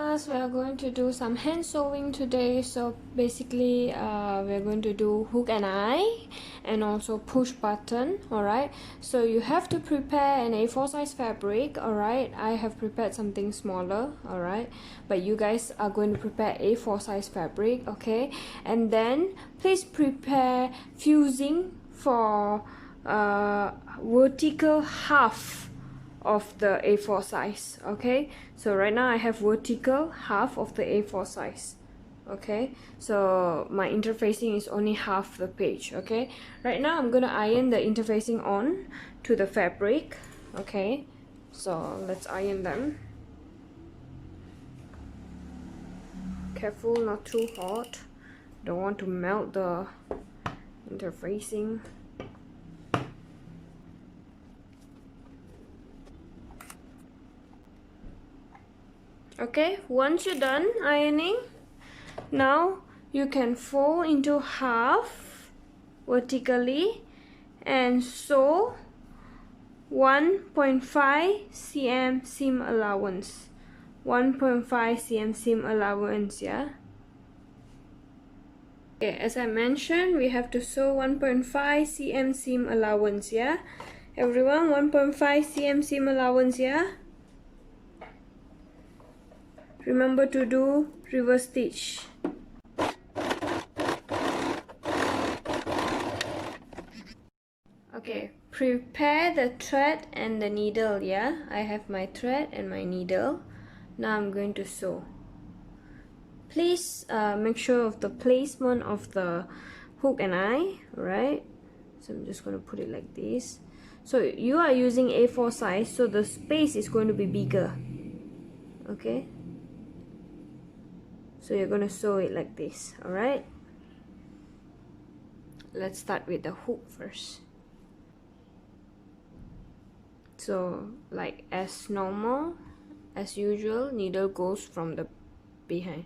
We are going to do some hand sewing today. So basically we're going to do hook and eye and also push button. Alright, so you have to prepare an A4 size fabric. Alright, I have prepared something smaller. Alright, but you guys are going to prepare A4 size fabric. Okay, and then please prepare fusing for vertical half of the A4 size. Okay, so right now I have vertical half of the A4 size. Okay, so my interfacing is only half the page. Okay, right now I'm gonna iron the interfacing on to the fabric. Okay, so let's iron them. Careful, not too hot, don't want to melt the interfacing. Okay, once you're done ironing, now you can fold into half vertically and sew 1.5 cm seam allowance. 1.5 cm seam allowance, yeah. Okay, as I mentioned, we have to sew 1.5 cm seam allowance, yeah. Everyone, 1.5 cm seam allowance, yeah. Remember to do reverse stitch. Okay, prepare the thread and the needle, yeah. I have my thread and my needle. Now I'm going to sew. Please make sure of the placement of the hook and eye, right? So I'm just going to put it like this. So you are using A4 size, so the space is going to be bigger. Okay, so you're going to sew it like this. All right, let's start with the hook first. So like as normal, as usual, needle goes from the behind.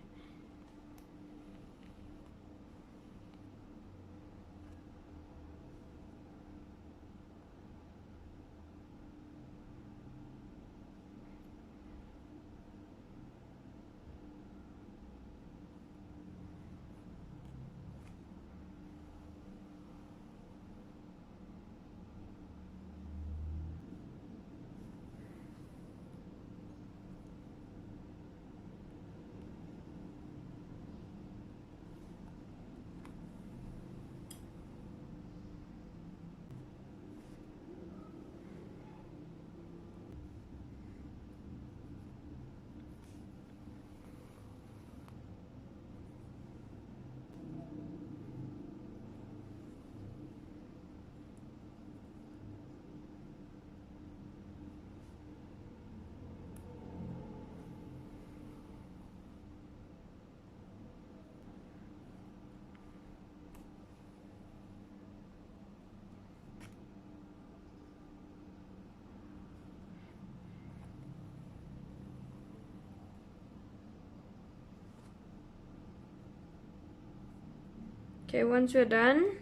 Okay, once you're done,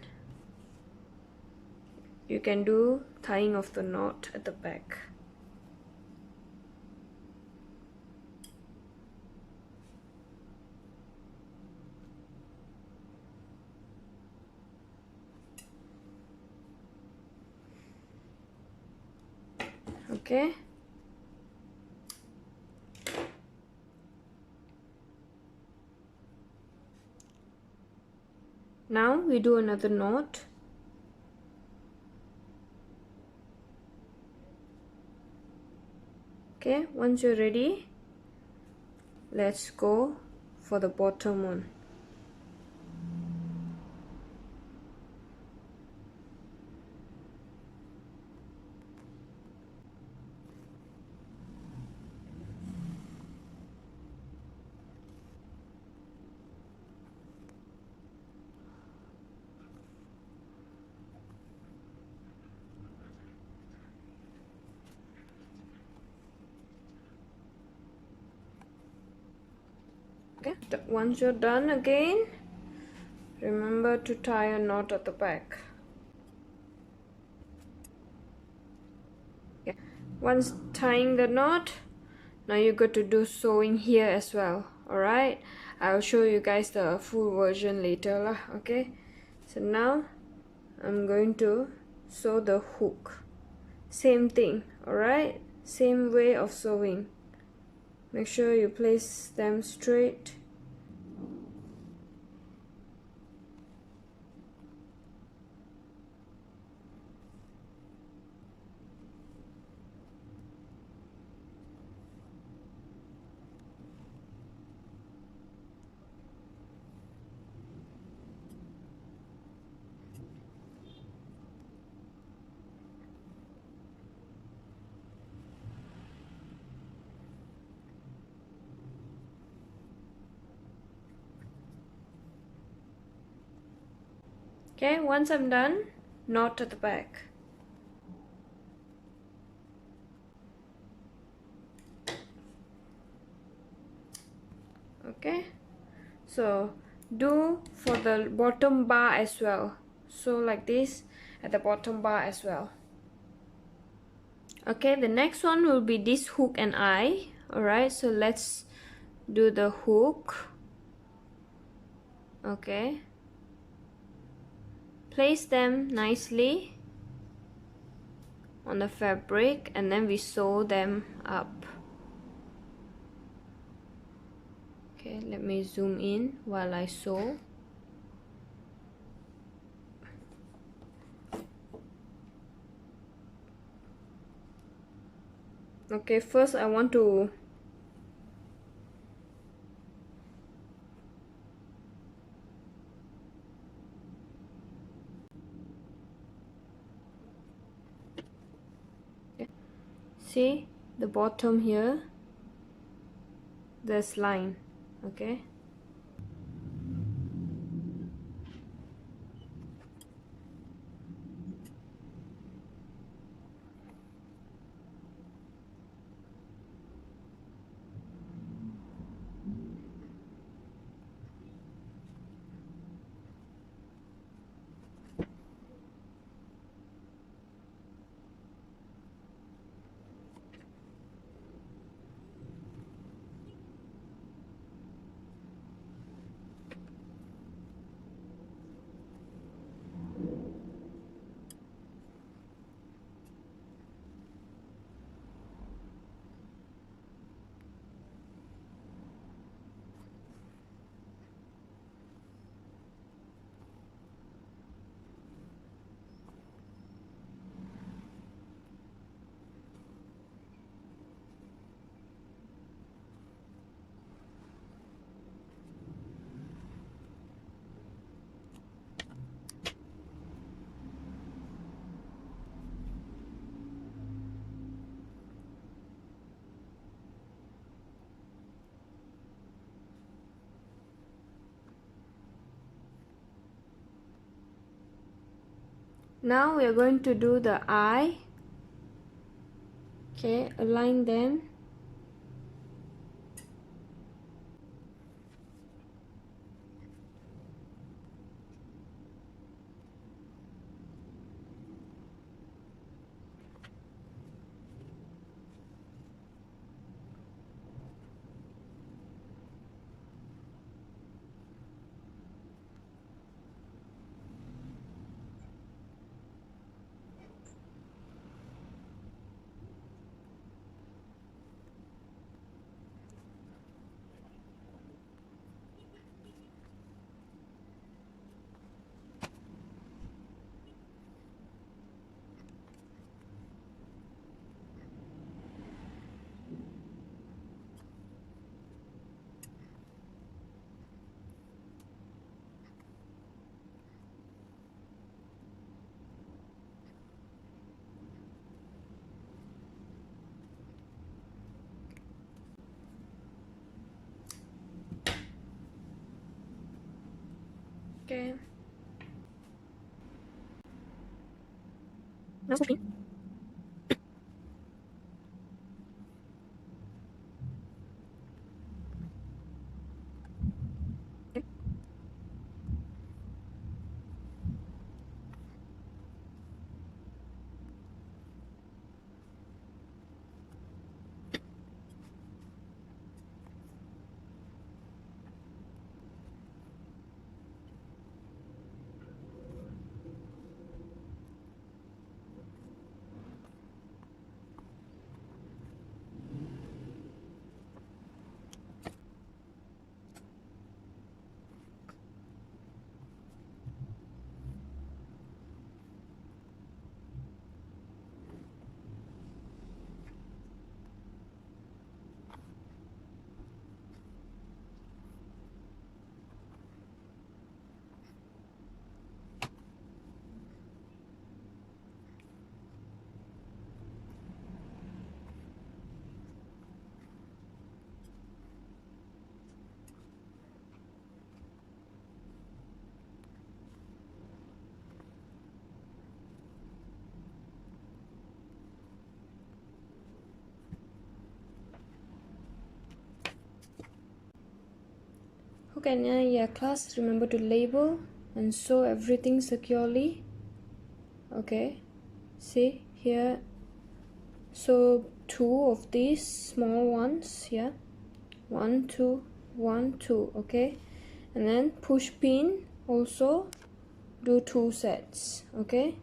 you can do tying of the knot at the back. Okay, now we do another knot. Okay, once you're ready, let's go for the bottom one. Okay, once you're done again, remember to tie a knot at the back. Okay. Once tying the knot, Now you got to do sewing here as well. Alright, I'll show you guys the full version later lah. Okay, so now I'm going to sew the hook. Same thing, alright, same way of sewing. Make sure you place them straight. Okay, once I'm done, knot at the back. Okay, so do for the bottom bar as well. So like this at the bottom bar as well. Okay, the next one will be this hook and eye. Alright, so let's do the hook. Okay, place them nicely on the fabric and then we sew them up. Okay, let me zoom in while I sew. Okay, first I want to see the bottom here, this line. Okay, now we are going to do the eye. Okay, align them. Okay. Now switching. Okay. and eye, yeah, class, remember to label and sew everything securely. Okay, see here, so 2 of these small ones, yeah, 1 2 1 2, okay, and then push pin also do 2 sets, okay.